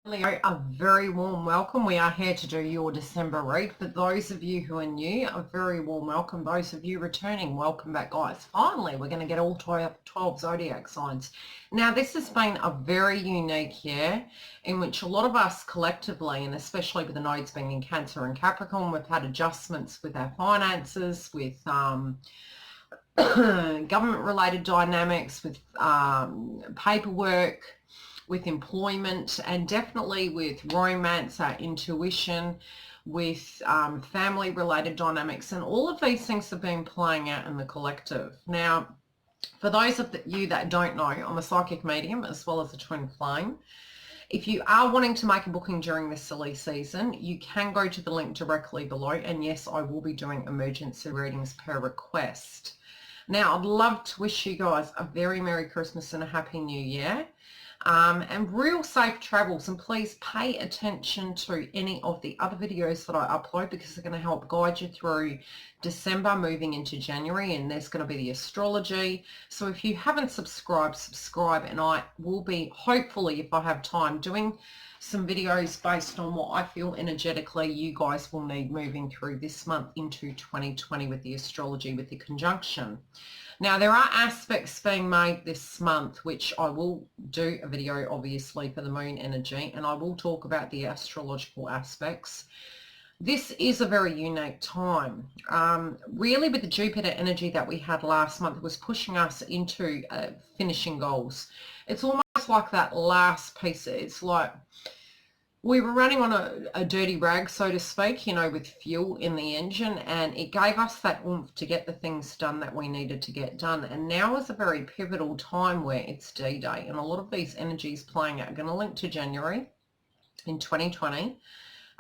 Leo, a very warm welcome. We are here to do your December read. For those of you who are new, a very warm welcome. Those of you returning, welcome back, guys. Finally, we're going to get all 12 zodiac signs. Now, this has been a very unique year in which a lot of us collectively, and especially with the nodes being in Cancer and Capricorn, we've had adjustments with our finances, with government-related dynamics, with paperwork, with employment, and definitely with romance, our intuition, with family-related dynamics, and all of these things have been playing out in the collective. Now, for those of you that don't know, I'm a psychic medium as well as a twin flame. If you are wanting to make a booking during this silly season, you can go to the link directly below, and yes, I will be doing emergency readings per request. Now, I'd love to wish you guys a very Merry Christmas and a Happy New Year. And real safe travels, and please pay attention to any of the other videos that I upload because they're going to help guide you through December moving into January, and there's going to be the astrology. So if you haven't subscribed, subscribe, and I will be, hopefully, if I have time, doing some videos based on what I feel energetically you guys will need moving through this month into 2020 with the astrology, with the conjunction. Now, there are aspects being made this month, which I will do a video, obviously, for the moon energy, and I will talk about the astrological aspects. This is a very unique time. Really, with the Jupiter energy that we had last month, it was pushing us into finishing goals. It's almost like that last piece. It's like we were running on a dirty rag, so to speak, you know, with fuel in the engine, and it gave us that oomph to get the things done that we needed to get done. And now is a very pivotal time where it's D-Day, and a lot of these energies playing out are going to link to January in 2020.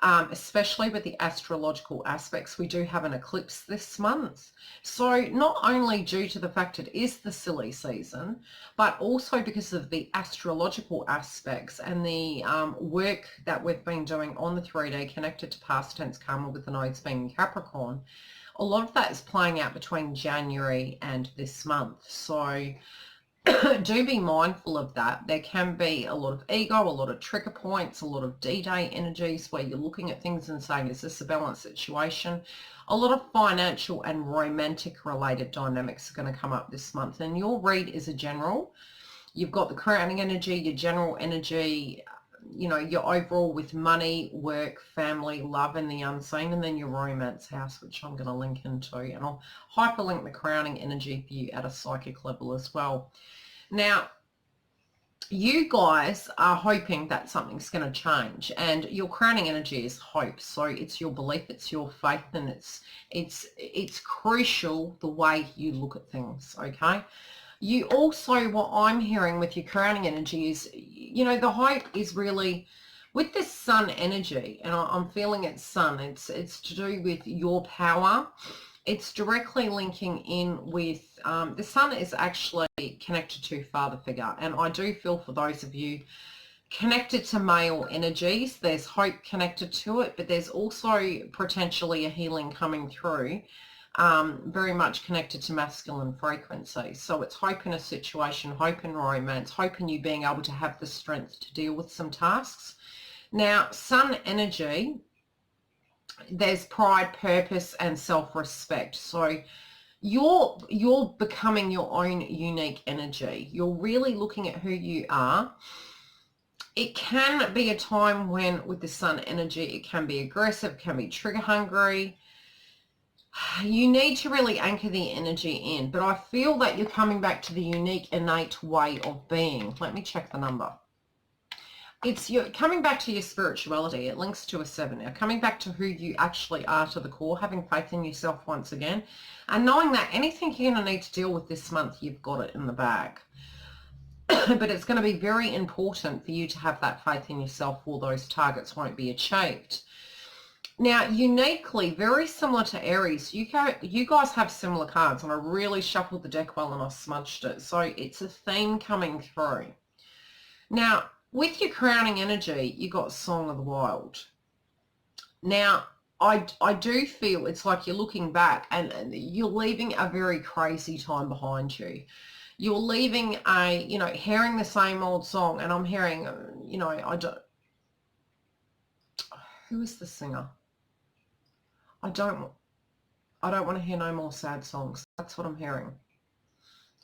Especially with the astrological aspects. We do have an eclipse this month. So not only due to the fact it is the silly season, but also because of the astrological aspects and the work that we've been doing on the 3D connected to past tense karma with the nodes being in Capricorn. A lot of that is playing out between January and this month. So do be mindful of that. There can be a lot of ego, a lot of trigger points, a lot of D-Day energies where you're looking at things and saying, is this a balanced situation? A lot of financial and romantic related dynamics are going to come up this month. And your read is a general. You've got the crowning energy, your general energy, you know, your overall with money, work, family, love, and the unseen, and then your romance house, which I'm going to link into. And I'll hyperlink the crowning energy for you at a psychic level as well. Now, you guys are hoping that something's going to change, and your crowning energy is hope. So it's your belief, it's your faith, and it's crucial the way you look at things, okay? You also, what I'm hearing with your crowning energy is, you know, the hope is really with this sun energy, and I'm feeling it's sun. It's to do with your power. It's directly linking in with, the sun is actually connected to father figure. And I do feel for those of you connected to male energies, there's hope connected to it, but there's also potentially a healing coming through, very much connected to masculine frequency. So it's hope in a situation, hope in romance, hope in you being able to have the strength to deal with some tasks. Now, sun energy, there's pride, purpose, and self-respect. So you're becoming your own unique energy. You're really looking at who you are. It can be a time when, with the sun energy, it can be aggressive, can be trigger hungry. You need to really anchor the energy in. But I feel that you're coming back to the unique, innate way of being. Let me check the number. You're coming back to your spirituality. It links to a 7 now. Coming back to who you actually are to the core, having faith in yourself once again, and knowing that anything you're going to need to deal with this month, you've got it in the bag. But it's going to be very important for you to have that faith in yourself, or those targets won't be achieved. Now, uniquely, very similar to Aries, you guys have similar cards, and I really shuffled the deck well and I smudged it. So it's a theme coming through. Now, with your crowning energy, you got Song of the Wild. Now, I do feel it's like you're looking back and you're leaving a very crazy time behind you. You're leaving hearing the same old song, and I'm hearing, Who is the singer? I don't want to hear no more sad songs. That's what I'm hearing.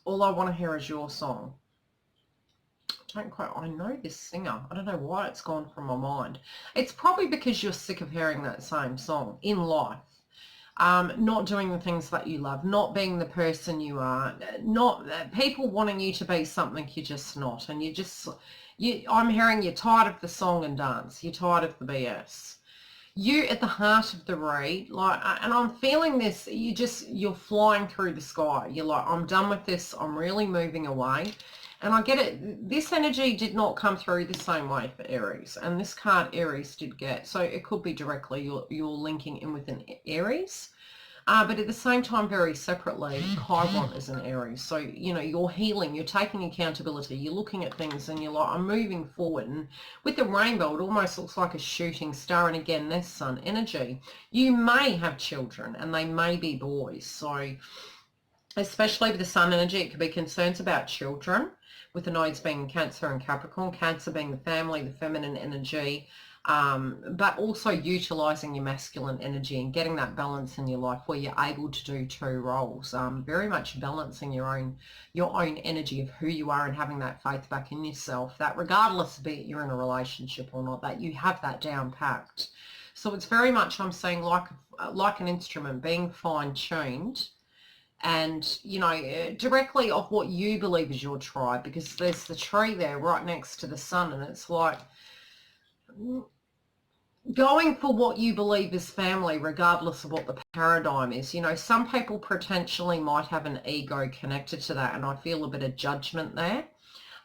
All I want to hear is your song. I know this singer. I don't know why it's gone from my mind. It's probably because you're sick of hearing that same song in life. Not doing the things that you love, not being the person you are, not people wanting you to be something you're just not. And I'm hearing you're tired of the song and dance. You're tired of the BS. You at the heart of the read, and I'm feeling this, you're flying through the sky. You're like, I'm done with this. I'm really moving away. And I get it. This energy did not come through the same way for Aries. And this card Aries did get. So it could be directly you're linking in with an Aries. But at the same time, very separately, Chiron is an Aries. So, you're healing, you're taking accountability, you're looking at things and you're like, I'm moving forward. And with the rainbow, it almost looks like a shooting star. And again, there's sun energy. You may have children and they may be boys. So especially with the sun energy, it could be concerns about children, with the nodes being Cancer and Capricorn, Cancer being the family, the feminine energy, but also utilising your masculine energy and getting that balance in your life where you're able to do two roles, very much balancing your own energy of who you are and having that faith back in yourself, that regardless be it you're in a relationship or not, that you have that down packed. So it's very much, I'm saying, like an instrument being fine-tuned, and directly of what you believe is your tribe, because there's the tree there right next to the sun, and it's like going for what you believe is family regardless of what the paradigm is. Some people potentially might have an ego connected to that, and I feel a bit of judgment there,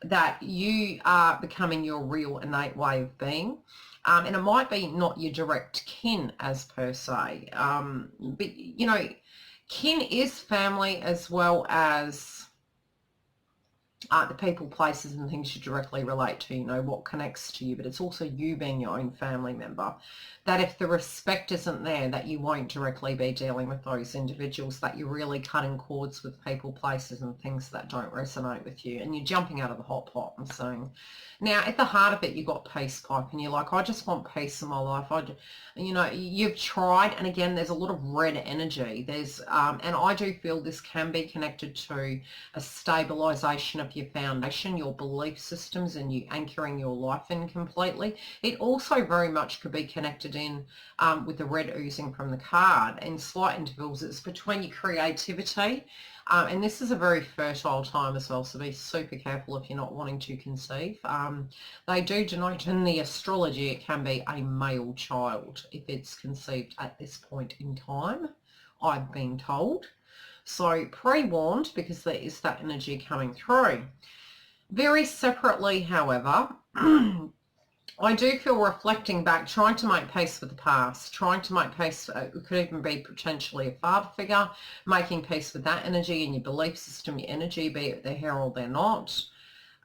that you are becoming your real innate way of being. And it might be not your direct kin as per se, but kin is family as well as the people, places and things you directly relate to, what connects to you, but it's also you being your own family member. That if the respect isn't there, that you won't directly be dealing with those individuals, that you're really cutting cords with people, places and things that don't resonate with you, and you're jumping out of the hot pot, I'm saying. Now, at the heart of it, you've got peace pipe, and you're like, I just want peace in my life. You've tried, and again, there's a lot of red energy. There's, and I do feel this can be connected to a stabilization of your foundation, your belief systems, and you anchoring your life in completely. It also very much could be connected in with the red oozing from the card in slight intervals. It's between your creativity, and this is a very fertile time as well, so be super careful if you're not wanting to conceive. They do denote in the astrology it can be a male child if it's conceived at this point in time, I've been told. So pre-warned, because there is that energy coming through. Very separately, however, I do feel reflecting back, trying to make peace with the past, trying to make peace, it could even be potentially a father figure, making peace with that energy in your belief system, your energy, be it they're here or they're not.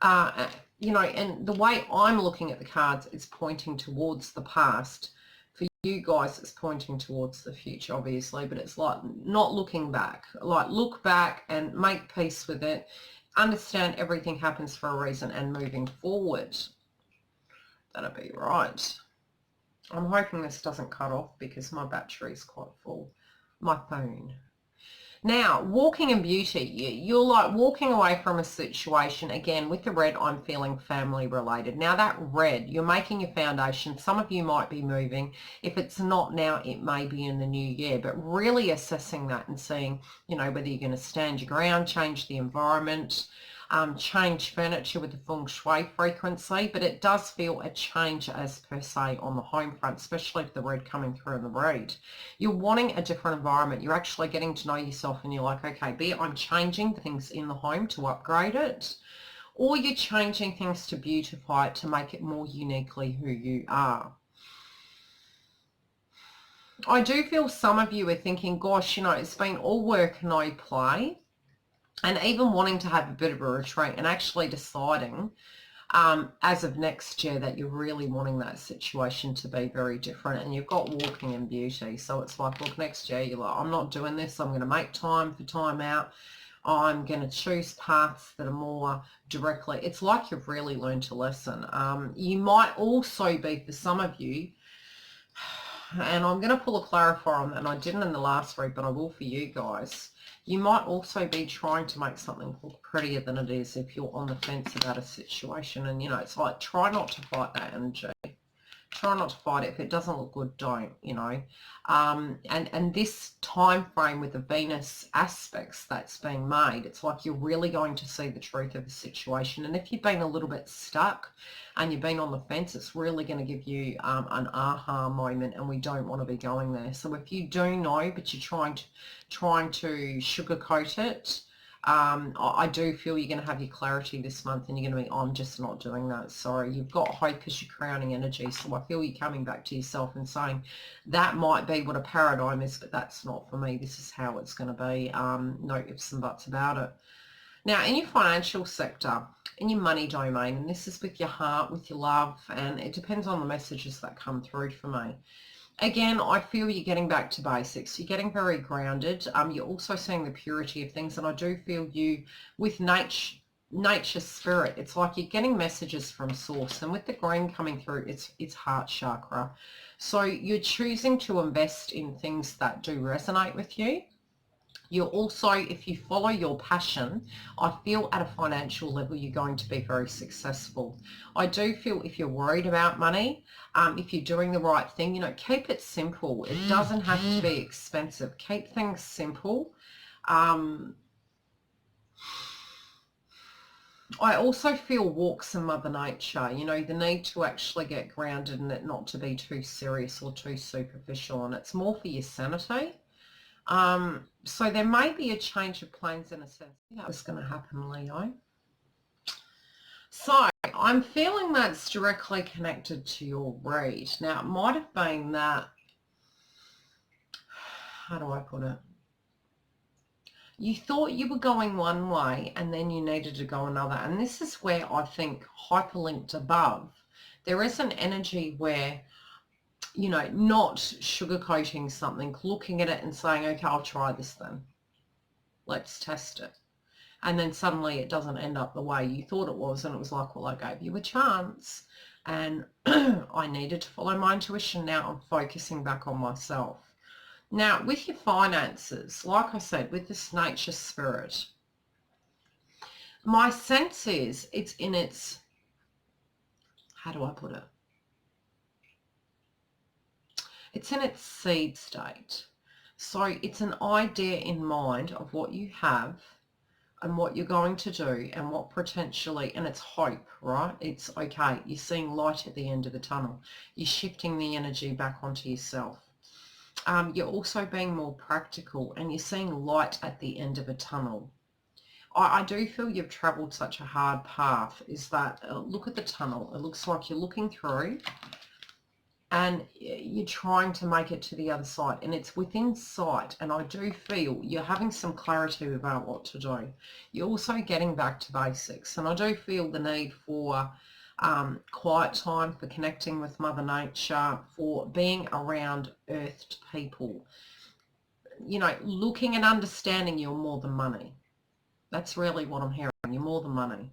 And the way I'm looking at the cards, it's pointing towards the past. For you guys, it's pointing towards the future, obviously, but it's like not looking back. Like look back and make peace with it. Understand everything happens for a reason and moving forward. That'll be right. I'm hoping this doesn't cut off because my battery is quite full. My phone. Now, walking in beauty, you're like walking away from a situation. Again, with the red, I'm feeling family related. Now that red, you're making your foundation. Some of you might be moving. If it's not now, it may be in the new year, but really assessing that and seeing, whether you're going to stand your ground, change the environment, change furniture with the feng shui frequency, but it does feel a change as per se on the home front, especially with the red coming through in the read. You're wanting a different environment. You're actually getting to know yourself and you're like, okay, be it I'm changing things in the home to upgrade it, or you're changing things to beautify it, to make it more uniquely who you are. I do feel some of you are thinking, gosh, it's been all work, no play. And even wanting to have a bit of a retreat and actually deciding as of next year that you're really wanting that situation to be very different. And you've got walking in beauty. So it's like, look, next year you're like, I'm not doing this. I'm going to make time for time out. I'm going to choose paths that are more directly. It's like you've really learned a lesson. You might also be, for some of you, And I'm going to pull a clarifier on that, and I didn't in the last read, but I will for you guys. You might also be trying to make something look prettier than it is if you're on the fence about a situation. And, you know, it's like, try not to fight that energy. Try not to fight it. If it doesn't look good, don't, you know. And this time frame with the Venus aspects that's being made, it's like you're really going to see the truth of the situation. And if you've been a little bit stuck and you've been on the fence, it's really going to give you an aha moment, and we don't want to be going there. So if you do know, but you're trying to sugarcoat it, I do feel you're going to have your clarity this month, and you're going to be, oh, I'm just not doing that. Sorry. You've got hope as your crowning energy. So I feel you're coming back to yourself and saying that might be what a paradigm is, but that's not for me. This is how it's going to be. No ifs and buts about it. Now, in your financial sector, in your money domain, and this is with your heart, with your love, and it depends on the messages that come through for me. Again, I feel you're getting back to basics. You're getting very grounded. You're also seeing the purity of things, and I do feel you with nature spirit. It's like you're getting messages from source, and with the green coming through, it's heart chakra. So you're choosing to invest in things that do resonate with you. You're also, if you follow your passion, I feel at a financial level you're going to be very successful. I do feel if you're worried about money, if you're doing the right thing, you know, keep it simple. It doesn't have to be expensive. Keep things simple. I also feel walks in Mother Nature, you know, the need to actually get grounded and it not to be too serious or too superficial, and it's more for your sanity. So there may be a change of plans in a sense. That was going to happen, Leo. So I'm feeling that's directly connected to your read. Now, it might have been that, how do I put it? You thought you were going one way and then you needed to go another. And this is where I think hyperlinked above, there is an energy where, you know, not sugarcoating something, looking at it and saying, okay, I'll try this then. Let's test it. And then suddenly it doesn't end up the way you thought it was. And it was like, well, I gave you a chance and I needed to follow my intuition. Now I'm focusing back on myself. Now, with your finances, like I said, with this nature spirit, my sense is it's in its, how do I put it? It's in its seed state. So it's an idea in mind of what you have and what you're going to do and what potentially, and it's hope, right? It's okay. You're seeing light at the end of the tunnel. You're shifting the energy back onto yourself. You're also being more practical and you're seeing light at the end of a tunnel. I do feel you've travelled such a hard path, is that, look at the tunnel. It looks like you're looking through and you're trying to make it to the other side, and it's within sight, and I do feel you're having some clarity about what to do. You're also getting back to basics, and I do feel the need for quiet time, for connecting with Mother Nature, for being around earthed people. You know, looking and understanding you're more than money. That's really what I'm hearing. You're more than money.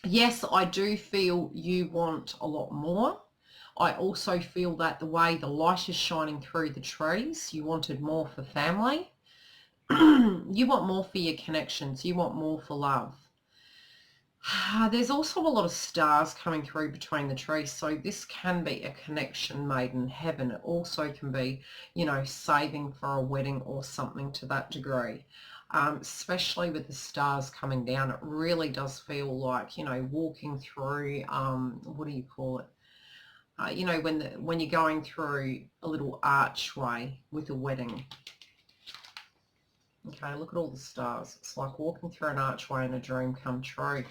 Yes, I do feel you want a lot more. I also feel that the way the light is shining through the trees, you wanted more for family. You want more for your connections. You want more for love. There's also a lot of stars coming through between the trees, so this can be a connection made in heaven. It also can be, you know, saving for a wedding or something to that degree. Especially with the stars coming down, it really does feel like, you know, walking through, what do you call it? You know, when you're going through a little archway with a wedding. Okay, look at all the stars. It's like walking through an archway and a dream come true.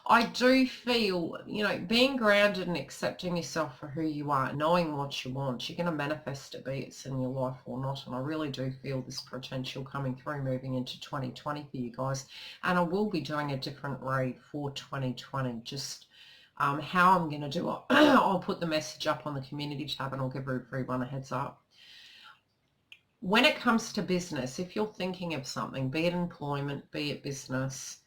I do feel, you know, being grounded and accepting yourself for who you are, knowing what you want, you're going to manifest it, be it's in your life or not. And I really do feel this potential coming through moving into 2020 for you guys. And I will be doing a different read for 2020, just how I'm going to do it. I'll put the message up on the community tab and I'll give everyone a heads up. When it comes to business, if you're thinking of something, be it employment, be it business,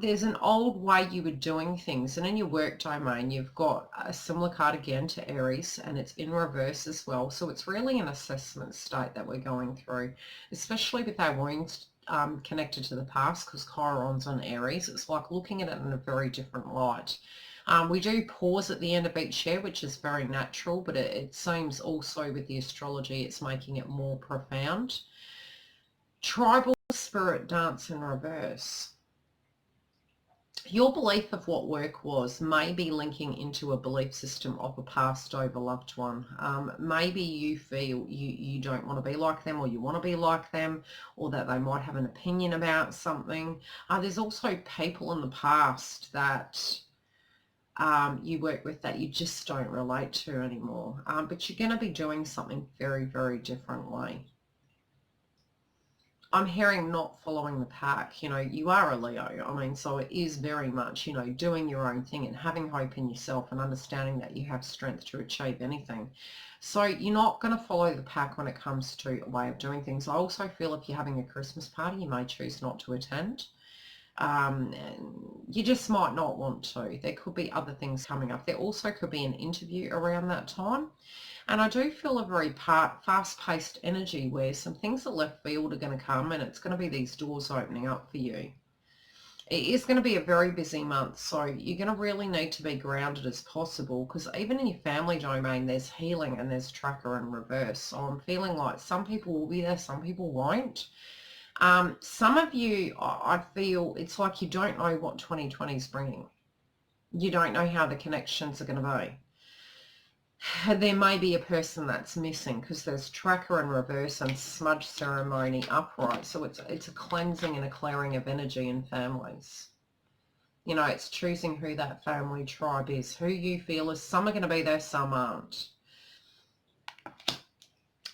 there's an old way you were doing things, and in your work domain you've got a similar card again to Aries, and it's in reverse as well. So it's really an assessment state that we're going through, especially with our wounds connected to the past, because Chiron's on Aries. It's like looking at it in a very different light. We do pause at the end of each year, which is very natural, but it seems also with the astrology it's making it more profound. Tribal spirit dance in reverse. Your belief of what work was may be linking into a belief system of a passed over loved one. Maybe you feel you don't want to be like them, or you want to be like them, or that they might have an opinion about something. There's also people in the past that you work with that you just don't relate to anymore. But you're going to be doing something very, very differently. I'm hearing not following the pack. You know, you are a Leo. I mean, so it is very much, you know, doing your own thing and having hope in yourself and understanding that you have strength to achieve anything. So you're not going to follow the pack when it comes to a way of doing things. I also feel if you're having a Christmas party, you may choose not to attend. And you just might not want to. There could be other things coming up. There also could be an interview around that time. And I do feel a very fast-paced energy where some things at left field are going to come, and it's going to be these doors opening up for you. It is going to be a very busy month, so you're going to really need to be grounded as possible, because even in your family domain, there's healing and there's tracker in reverse. So I'm feeling like some people will be there, some people won't. Some of you, I feel it's like you don't know what 2020 is bringing. You don't know how the connections are going to be. There may be a person that's missing because there's tracker in reverse and smudge ceremony upright. So it's a cleansing and a clearing of energy in families. You know, it's choosing who that family tribe is, who you feel is. Some are going to be there, some aren't.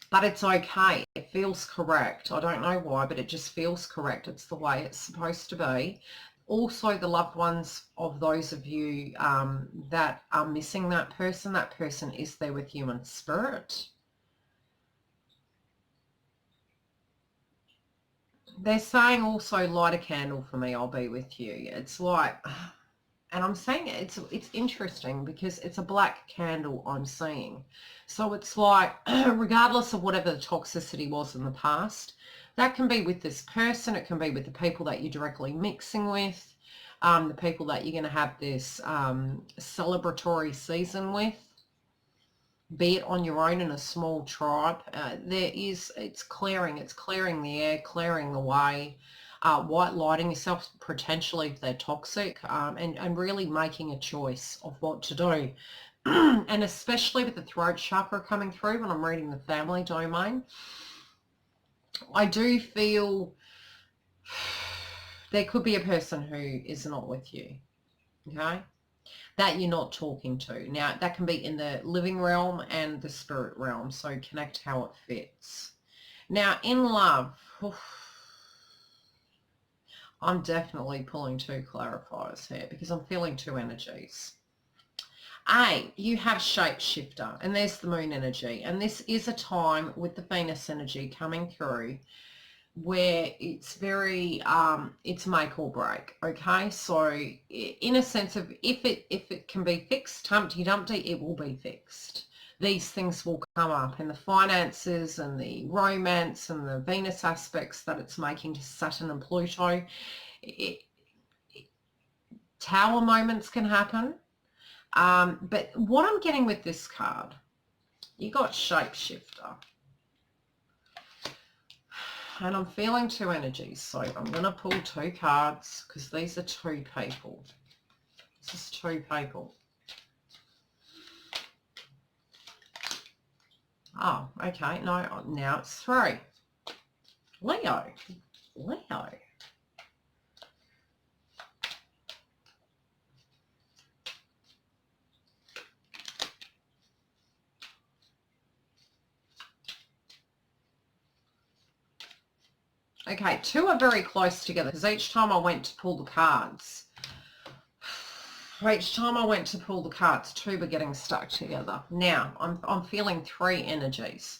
But it's okay. It feels correct. I don't know why, but it just feels correct. It's the way it's supposed to be. Also, the loved ones of those of you that are missing that person is there with you in spirit. They're saying also, light a candle for me, I'll be with you. It's like, and I'm saying it's interesting because it's a black candle I'm seeing. So it's like, regardless of whatever the toxicity was in the past, that can be with this person, it can be with the people that you're directly mixing with, the people that you're going to have this celebratory season with, be it on your own in a small tribe. It's clearing the air, clearing the way, white lighting yourself potentially if they're toxic, and really making a choice of what to do. And especially with the throat chakra coming through when I'm reading the family domain, I do feel there could be a person who is not with you, okay, that you're not talking to. Now, that can be in the living realm and the spirit realm, so connect how it fits. Now, in love, I'm definitely pulling two clarifiers here because I'm feeling two energies. You have shapeshifter, and there's the moon energy, and this is a time with the Venus energy coming through where it's very it's make or break. Okay, so in a sense of if it can be fixed, Humpty Dumpty, it will be fixed. These things will come up, and the finances and the romance and the Venus aspects that it's making to Saturn and Pluto, tower moments can happen. But what I'm getting with this card, you got shapeshifter. And I'm feeling two energies, so I'm going to pull two cards because these are two people. This is two people. Oh, okay. No, now it's three. Leo. Okay, two are very close together because each time I went to pull the cards, two were getting stuck together. Now, I'm feeling three energies.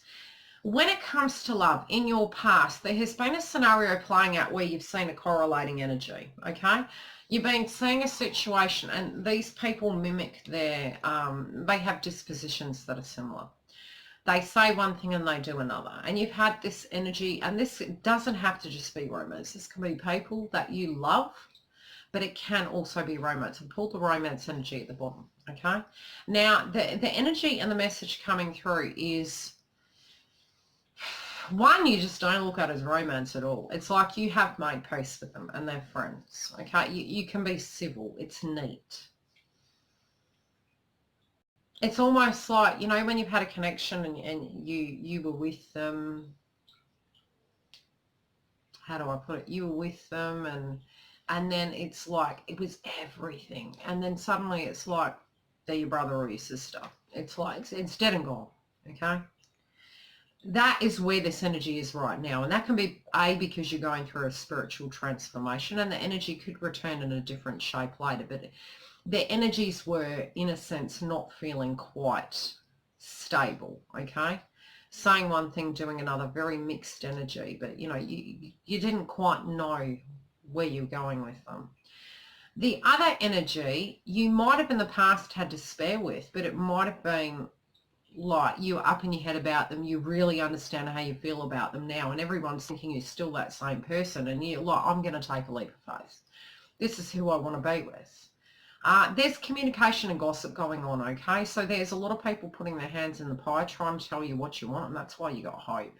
When it comes to love, in your past, there has been a scenario playing out where you've seen a correlating energy, okay? You've been seeing a situation, and these people mimic their, they have dispositions that are similar. They say one thing and they do another. And you've had this energy, and this doesn't have to just be romance. This can be people that you love, but it can also be romance. And pull the romance energy at the bottom, okay? Now, the energy and the message coming through is, one, you just don't look at as romance at all. It's like you have made peace with them and they're friends, okay? You can be civil. It's neat. It's almost like, you know, when you've had a connection and you were with them, how do I put it? You were with them and then it's like it was everything. And then suddenly it's like they're your brother or your sister. It's like it's dead and gone, okay? That is where this energy is right now. And that can be, A, because you're going through a spiritual transformation and the energy could return in a different shape later. But the energies were, in a sense, not feeling quite stable, okay? Saying one thing, doing another, very mixed energy. But, you know, you didn't quite know where you're going with them. The other energy, you might have in the past had despair with, but it might have been like you're up in your head about them, you really understand how you feel about them now, and everyone's thinking you're still that same person, and you're like, I'm going to take a leap of faith. This is who I want to be with. There's communication and gossip going on, okay? So there's a lot of people putting their hands in the pie trying to tell you what you want, and that's why you got hope.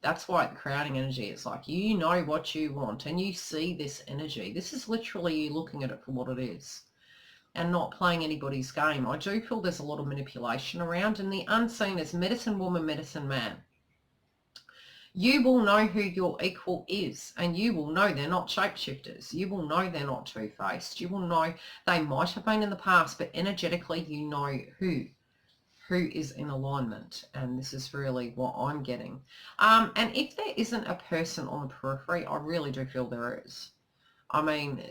That's why the crowding energy is like, you know what you want, and you see this energy. This is literally you looking at it for what it is and not playing anybody's game. I do feel there's a lot of manipulation around, and the unseen is medicine woman, medicine man. You will know who your equal is, and you will know they're not shapeshifters. You will know they're not two-faced. You will know they might have been in the past, but energetically you know who is in alignment, and this is really what I'm getting. And if there isn't a person on the periphery, I really do feel there is. I mean,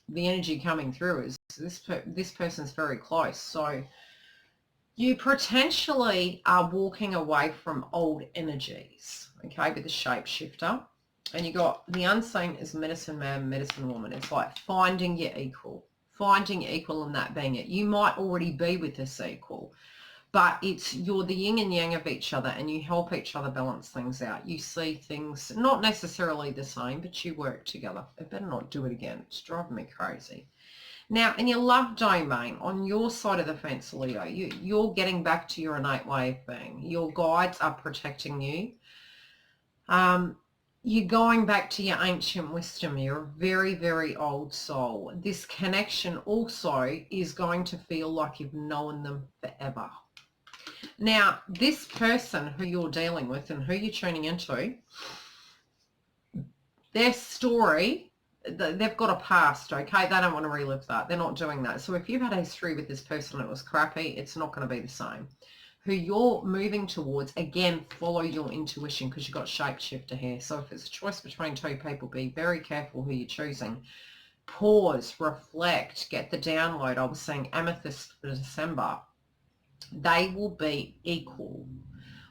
the energy coming through is this person's very close. So you potentially are walking away from old energies, okay, with the shapeshifter. And you got the unseen is medicine man, medicine woman. It's like finding your equal and that being it. You might already be with this equal, but you're the yin and yang of each other, and you help each other balance things out. You see things not necessarily the same, but you work together. I better not do it again. It's driving me crazy. Now, in your love domain, on your side of the fence, Leo, you're getting back to your innate way of being. Your guides are protecting you. You're going back to your ancient wisdom. You're a very, very old soul. This connection also is going to feel like you've known them forever. Now, this person who you're dealing with and who you're tuning into, their story, they've got a past, okay? They don't want to relive that. They're not doing that. So if you've had a history with this person that was crappy, it's not going to be the same. Who you're moving towards, again, follow your intuition, because you've got shapeshifter here. So if it's a choice between two people, be very careful who you're choosing. Pause, reflect, get the download. I was saying amethyst for December. They will be equal.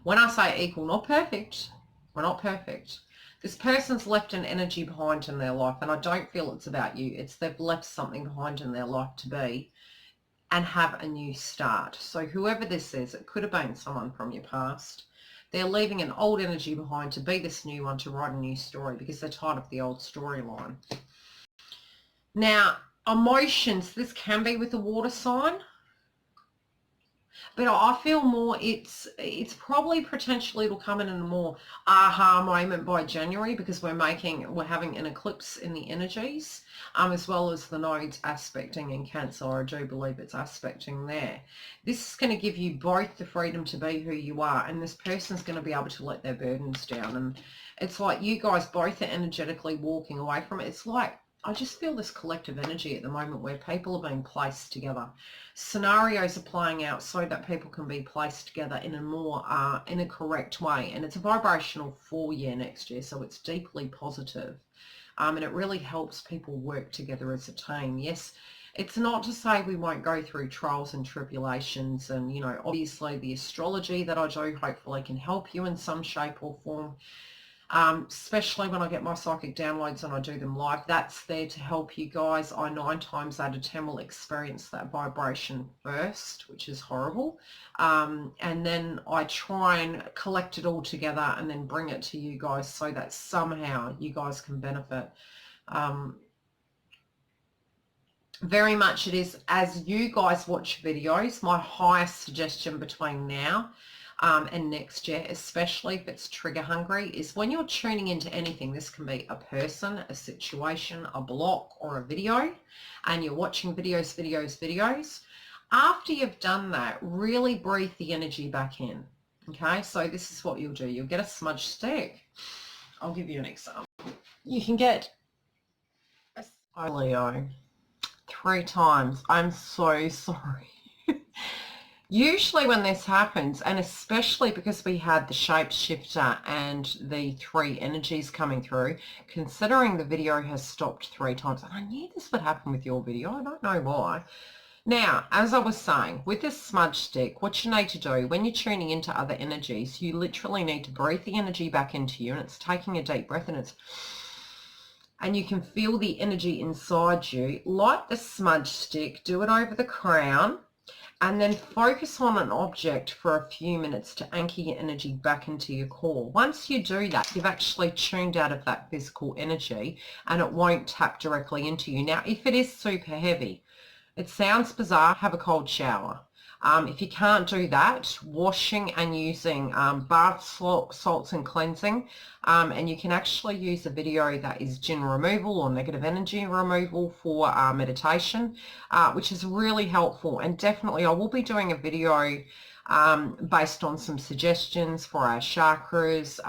When I say equal, not perfect. We're not perfect. This person's left an energy behind in their life, and I don't feel it's about you. It's they've left something behind in their life to be and have a new start. So whoever this is, it could have been someone from your past. They're leaving an old energy behind to be this new one, to write a new story, because they're tired of the old storyline. Now, emotions, this can be with a water sign. But I feel more it's probably potentially it'll come in a more aha moment by January, because we're having an eclipse in the energies, as well as the nodes aspecting in Cancer. I do believe it's aspecting there. This is going to give you both the freedom to be who you are, and this person's going to be able to let their burdens down. And it's like you guys both are energetically walking away from it. It's like, I just feel this collective energy at the moment where people are being placed together. Scenarios are playing out so that people can be placed together in a more, in a correct way. And it's a vibrational 4-year next year, so it's deeply positive. And it really helps people work together as a team. Yes, It's not to say we won't go through trials and tribulations, and obviously the astrology that I do hopefully can help you in some shape or form. Especially when I get my psychic downloads and I do them live, that's there to help you guys. I 9 times out of 10 will experience that vibration first, which is horrible. And then I try and collect it all together and then bring it to you guys so that somehow you guys can benefit. Very much it is, as you guys watch videos, my highest suggestion between now and next year, especially if it's trigger hungry, is when you're tuning into anything, this can be a person, a situation, a block, or a video, and you're watching videos, after you've done that, really breathe the energy back in. Okay, so this is what you'll do. You'll get a smudge stick. I'll give you an example. You can get a Leo 3 times. I'm so sorry. Usually when this happens, and especially because we had the shapeshifter and the 3 energies coming through, considering the video has stopped 3 times, and I knew this would happen with your video, I don't know why. Now, as I was saying, with this smudge stick, what you need to do when you're tuning into other energies, you literally need to breathe the energy back into you, and it's taking a deep breath, and you can feel the energy inside you. Light the smudge stick, do it over the crown, and then focus on an object for a few minutes to anchor your energy back into your core. Once you do that, you've actually tuned out of that physical energy and it won't tap directly into you. Now, if it is super heavy, it sounds bizarre, have a cold shower. If you can't do that, washing and using bath salts and cleansing, and you can actually use a video that is jinn removal or negative energy removal for meditation, which is really helpful. And definitely I will be doing a video based on some suggestions for our chakras,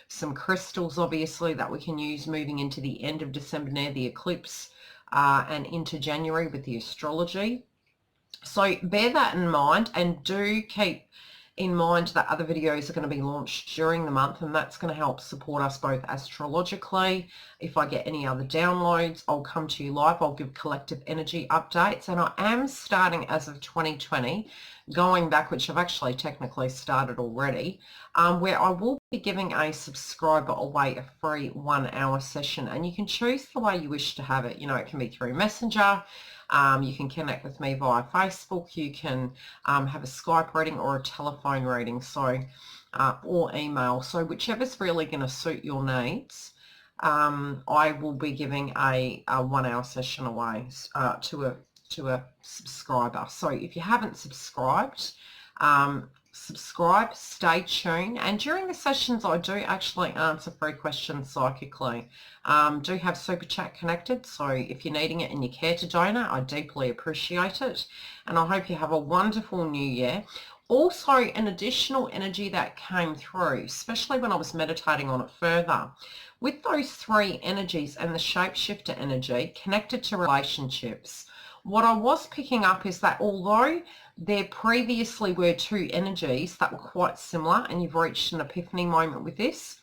some crystals obviously that we can use moving into the end of December near the eclipse, and into January with the astrology. So bear that in mind, and do keep in mind that other videos are going to be launched during the month, and that's going to help support us both astrologically. If I get any other downloads, I'll come to you live. I'll give collective energy updates, and I am starting as of 2020, going back, which I've actually technically started already, where I will be giving a subscriber away a free 1-hour session, and you can choose the way you wish to have it. It can be through Messenger. You can connect with me via Facebook. You can have a Skype reading or a telephone reading, or email. So whichever's really going to suit your needs, I will be giving a 1-hour session away to a subscriber. So if you haven't subscribed, subscribe, stay tuned, and during the sessions I do actually answer free questions psychically. Do have super chat connected, so if you're needing it and you care to donate, I deeply appreciate it, and I hope you have a wonderful new year. Also, an additional energy that came through, especially when I was meditating on it further, with those 3 energies and the shapeshifter energy connected to relationships, what I was picking up is that although there previously were 2 energies that were quite similar, and you've reached an epiphany moment with this,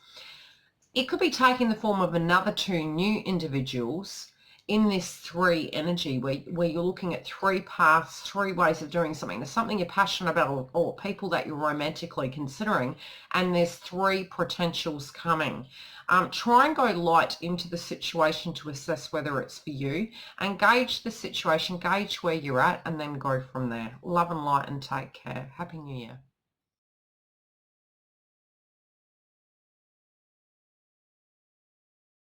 it could be taking the form of another 2 new individuals in this 3 energy, where you're looking at 3 paths, 3 ways of doing something. There's something you're passionate about, or people that you're romantically considering, and there's 3 potentials coming. Try and go light into the situation to assess whether it's for you, and gauge the situation, gauge where you're at, and then go from there. Love and light, and take care. Happy New Year.